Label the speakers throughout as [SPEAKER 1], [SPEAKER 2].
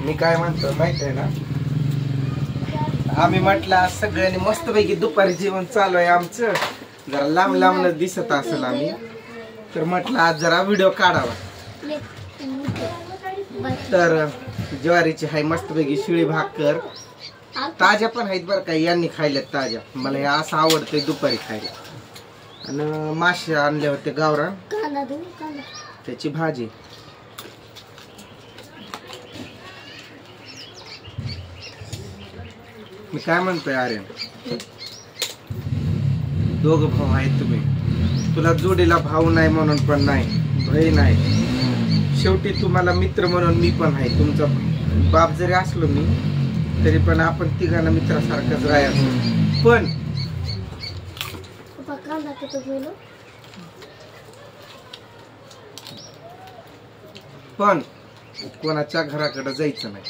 [SPEAKER 1] मी काय म्हणतो माहित आहे ना, आम्ही म्हटलं आज सगळ्यांनी मस्तपैकी दुपारी जेवण चालू आहे आमचं, जरा लांब लांब दिसत असेल आम्ही, तर म्हटलं आज जरा व्हिडिओ काढावा. तर ज्वारीची हाय मस्तपैकी शिळी भाकर, ताज्या पण आहेत बरं का, यांनी खायल्यात ताज्या, मला हे असं आवडतंय दुपारी खायला. आणि मासे आणले होते गावरान, त्याची भाजी. मी काय म्हणतोय आर्यन, दोघं भाऊ आहेत तुम्ही, तुला जोडीला भाऊ नाही म्हणून पण नाही, बहीण आहे, शेवटी तुम्हाला मित्र म्हणून मी पण आहे. तुमचा बाप जरी असलो मी तरी पण आपण तिघांना मित्रासारखंच राहायचं. पण कोणाच्या घराकडे जायचं नाही,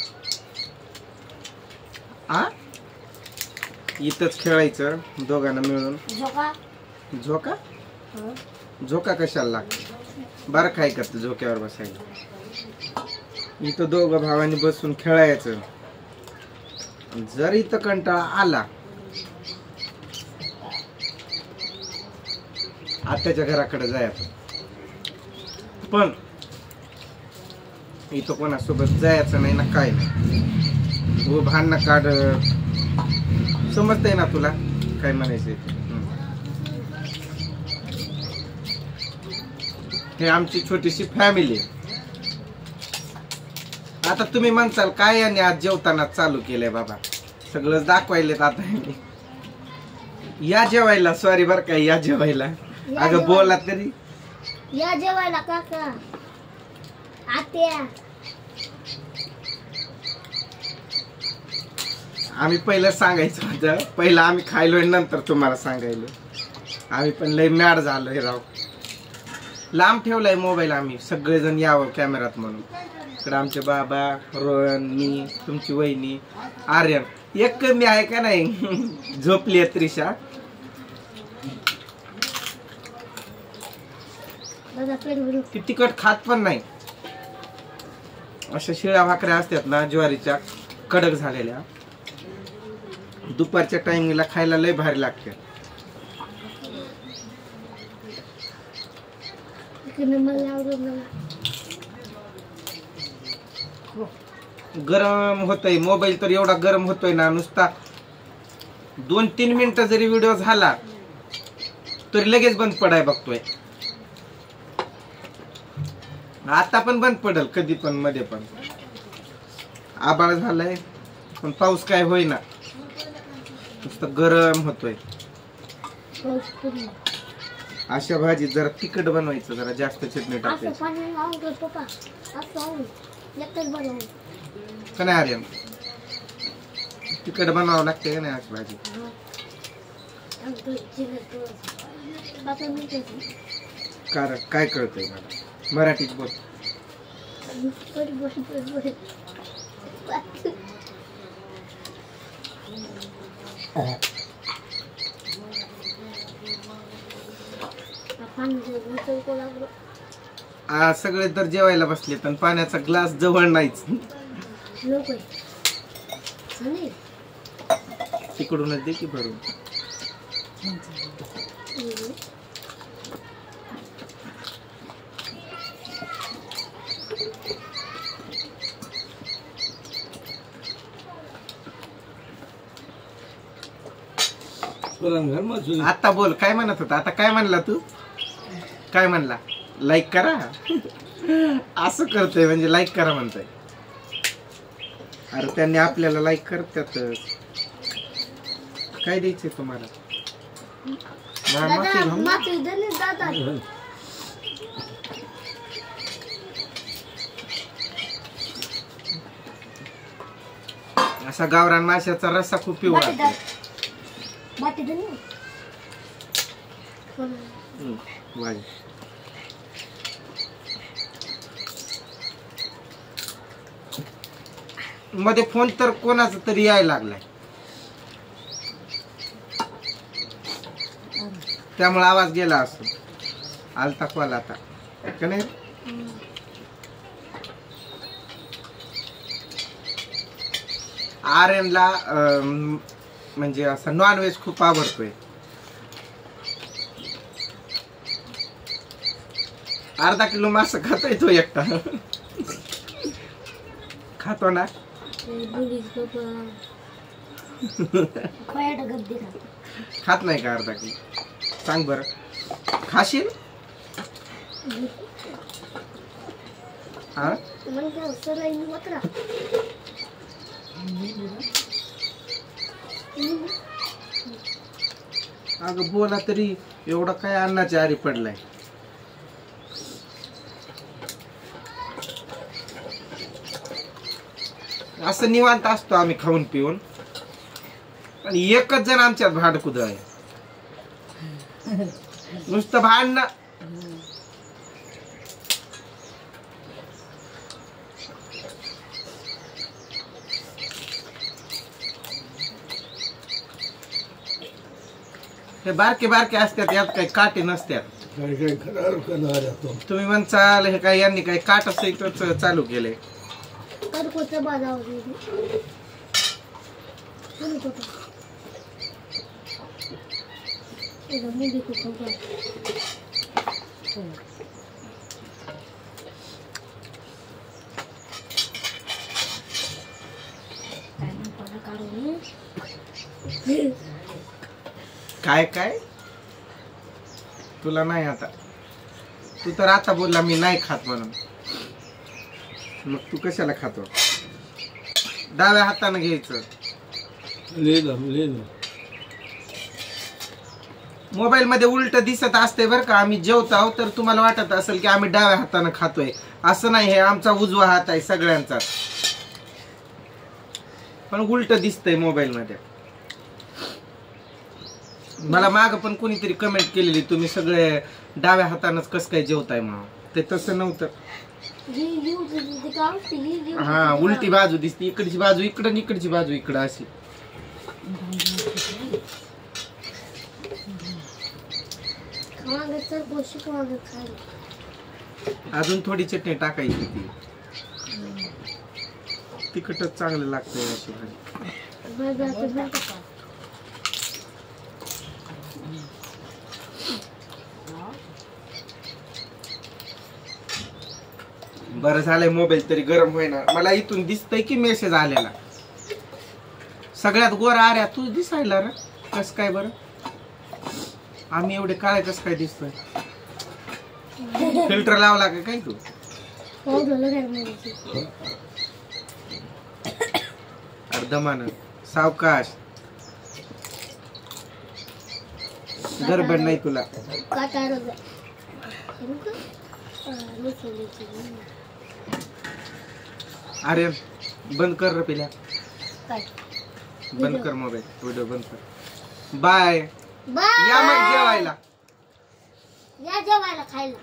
[SPEAKER 1] इथंच खेळायचं दोघांना मिळून. झोका झोका कशाला लागतो, बरं काय करतं झोक्यावर बसायला. इथं दोघं भावांनी बसून खेळायचं. जर इथं कंटाळा आला आत्याच्या घराकडे जायचं, पण इथं कोणासोबत जायचं नाही ना, काय नाही. हो भांडणं काढ, समजतंय ना तुला काय म्हणायचंय. हे आमची छोटीशी फॅमिली. आता तुम्ही म्हणसाल काय यांनी आज जेवताना चालू केलंय बाबा, सगळं दाखवायलेत आता. या जेवायला, सॉरी बर का, या जेवायला. अगं बोला तरी,
[SPEAKER 2] या जेवायला काका आत्या.
[SPEAKER 1] आम्ही पहिलं सांगायचं होतं, पहिलं आम्ही खायलोय नंतर तुम्हाला सांगायलो. आम्ही पण लय मॅड झालोय राव. लांब ठेवलाय मोबाईल आम्ही, सगळेजण यावं कॅमेरात म्हणून. इकडे आमचे बाबा, रोहन, मी, तुमची वहिनी, आर्यन. एक कमी आहे का नाही, झोपली आहे त्रिशा. ती तिखट खात पण नाही. अशा शिळ्या भाकऱ्या असतात ना ज्वारीच्या, कडक झालेल्या, दुपारच्या टाइमिंगला खायला लय भारी लागते. गरम होतोय मोबाईल, तर एवढा गरम होतोय ना, नुसता 2-3 मिनिटं जरी व्हिडिओ झाला तरी लगेच बंद पडाय बघतोय. आता पण बंद पडल कधी पण, मध्ये पण. आबाळ झालंय पण पाऊस काय होईना, नुसतं गरम होतोय. अशा भाजीत जरा तिखट बनवायचं, जरा जास्त चटणी टाकायची. का नाही आर्यन, तिखट बनावं लागते का नाही अशी भाजी. कारण काय कळतंय मला, मराठीत बोल. सगळे तर जेवायला बसले, पण पाण्याचा ग्लास जवळ नाहीच. तिकडूनच दे की भरून. आता बोल, काय म्हणत होता, आता काय म्हणला तू, काय म्हणला, लाईक करा. असं करतोय म्हणजे लाईक करा म्हणतोय. अरे त्यांनी आपल्याला लाईक करतात, काय द्यायचंय तुम्हाला. असा गावरान माशाचा रस्सा खूप पिवळा. मध्ये फोन तर कोणाचा तरी यायला लागलाय, त्यामुळे आवाज गेला असतो. आलता कॉल आता का नाही. आर्यनला म्हणजे असं नॉनव्हेज खूप आवडतोय. अर्धा किलो मासा खातोय तो एकटा. खातो ना. खात नाही का अर्धा किलो? सांग बर, खाशील? हा अगं बोला तरी, एवढा काय अन्नाच्या आरी पडलाय. असं निवांत असतो आम्ही खाऊन पिऊन, आणि एकच जण आमच्यात भांडकुद आहे. नुसतं भांडणं. हे बारके बारके असतात, यात काही काटे नसतात. तुम्ही म्हणसाल हे काय यांनी काही काट सहितच चालू केलंय. काय काय तुला नाही आता, तू तर आता बोलला मी नाही खात म्हणून, मग तू कशाला खातो? डाव्या हाताने घ्यायचं. मोबाईल मध्ये उलट दिसत असते बर का. आम्ही जेवतो तर तुम्हाला वाटत असेल की आम्ही डाव्या हाताने खातोय. असं नाही, हे आमचा उजवा हात आहे सगळ्यांचा, पण उलट दिसतंय मोबाईल मध्ये. मला माग पण कोणीतरी कमेंट केलेली, तुम्ही सगळे डाव्या हातानच कस काय जेवताय म्हणून. ते तसं नव्हतं. हा, उलटी बाजू दिसते, इकडची बाजू इकडं आणि इकडची बाजू इकडं अशी. अजून थोडी चटणी टाकायची, ती तिखटच चांगलं लागतंय अशी भाजी. बरं झालंय मोबाईल तरी गरम होईना. मला इथून दिसतंय की मेसेज आलेला. सगळ्यात गोरा आर्या तू दिसायला रे, कस काय बरं? आम्ही एवढे काळे कस काय दिसतोय? फिल्टर लावला का काय तू? अर्धमान सावकाश, गडबड नाही तुला. अरे बंद कर रे पिल्या, बंद कर मोबाईल, व्हिडिओ बंद कर. बाय. या मग जेवायला,
[SPEAKER 2] या जेवायला खायला.